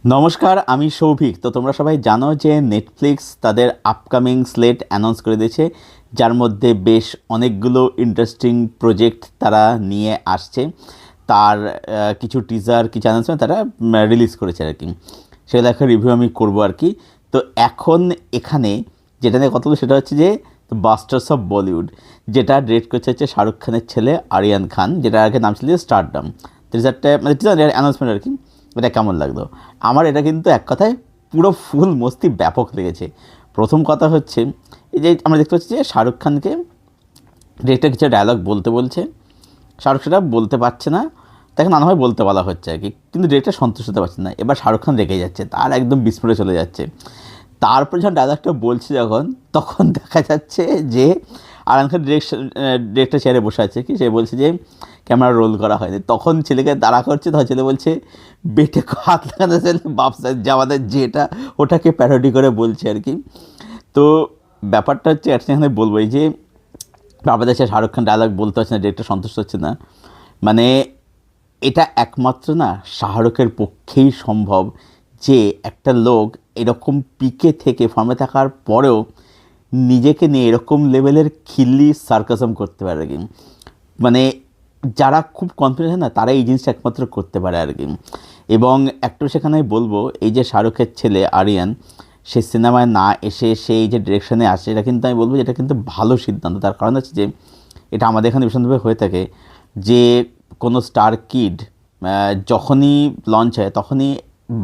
নমস্কার, আমি সৌভিক। তো তোমরা সবাই জানো যে নেটফ্লিক্স তাদের আপকামিং স্লেট অ্যানাউন্স করে দিয়েছে, যার মধ্যে বেশ অনেকগুলো ইন্টারেস্টিং প্রজেক্ট তারা নিয়ে আসছে। তার কিছু টিজার, কিছু অ্যানাউন্সমেন্ট তারা রিলিজ করেছে আর কি। সেগুলো একটা রিভিউ আমি করবো আর কি। তো এখন এখানে যেটা নিয়ে কথা বলবো সেটা হচ্ছে যে বাস্টার্স অফ বলিউড, যেটা ডিরেক্ট করছে হচ্ছে শাহরুখ খানের ছেলে আরিয়ান খান, যেটা আগে নাম ছিল স্টারডম। টিজারটা মানে টিজার অ্যানাউন্সমেন্ট আর কি। এটা কেমন লাগলো? আমার এটা কিন্তু এক কথায় পুরো ফুল মস্তি ব্যাপক লেগেছে। প্রথম কথা হচ্ছে এই যে আমরা দেখতে পাচ্ছি যে শাহরুখ খানকে ডিরেক্টর কিছু ডায়লগ বলতে বলছে, শাহরুখ সেটা বলতে পারছে না, তাকে নানাভাবে বলতে বলা হচ্ছে আর কি, কিন্তু ডিরেক্টর সন্তুষ্ট হতে পারছে না। এবার শাহরুখ খান রেগে যাচ্ছে, তার একদম বিস্ফোরণে চলে যাচ্ছে। তারপর যখন ডায়লগটা বলছে যখন, তখন দেখা যাচ্ছে যে আরান খান ডিরেক্টর চেয়ারে বসে আছে, কি সে বলছে যে ক্যামেরা রোল করা হয়নি। তখন ছেলেকে তাড়া করছে, তখন ছেলে বলছে বেটে হাত লাগাতে চাইলে বাপ জামাদের, যেটা ওটাকে প্যারোডি করে বলছে আর কি। তো ব্যাপারটা হচ্ছে এখানে বলবো এই যে বাবাদের সে শাহরুখ খান ডায়লগ বলতে পারছে না, ডিরেক্টর সন্তুষ্ট হচ্ছে না, মানে এটা একমাত্র না শাহরুখের পক্ষেই সম্ভব যে একটা লোক এরকম পিকে থেকে ফর্মে থাকার পরেও নিজেকে নিয়ে এরকম লেভেলের খিল্লি সার্কাসম করতে পারে আর কি। মানে যারা খুব কনফিডেন্ট না, তারা এই জিনিসটা একমাত্র করতে পারে আর কি। এবং একটু সেখানে বলবো এই যে শাহরুখের ছেলে আরিয়ান, সে সিনেমায় না এসে সেই যে ডিরেকশনে আসে, এটা কিন্তু আমি বলবো যে এটা কিন্তু ভালো সিদ্ধান্ত। তার কারণ হচ্ছে যে এটা আমাদের এখানে ভীষণভাবে হয়ে থাকে যে কোনো স্টার কিড যখনই লঞ্চ হয় তখনই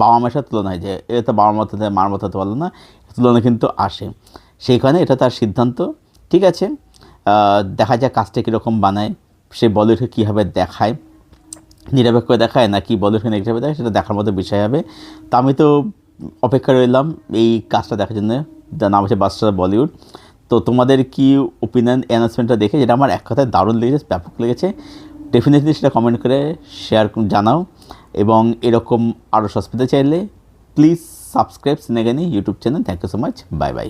বাবা মায়ের সাথে তুলনা হয়, যে এ তো বাবার মতো মার মতো হতে পারলো না, তুলনা কিন্তু আসে। সেই কারণে এটা তার সিদ্ধান্ত। ঠিক আছে, দেখা যাক কাজটা কীরকম বানায়, সে বলিউডকে কীভাবে দেখায়, নিরপেক্ষ দেখায় নাকি বলিউডকে নেগেটিভ দেখায়, সেটা দেখার মতো বিষয় হবে। তো আমি তো অপেক্ষা রইলাম এই কাজটা দেখার জন্য, যার নাম হচ্ছে বাস্টার বলিউড। তো তোমাদের কি ওপিনিয়ন অ্যানাউন্সমেন্টটা দেখে? যেটা আমার এক কথায় দারুণ লেগেছে, ব্যাপক লেগেছে। ডেফিনেটলি সেটা কমেন্ট করে শেয়ার জানাও। এবং এরকম আরও সস পেতে চাইলে প্লিজ সাবস্ক্রাইব সিনেগানি YouTube channel. Thank you so much, bye by.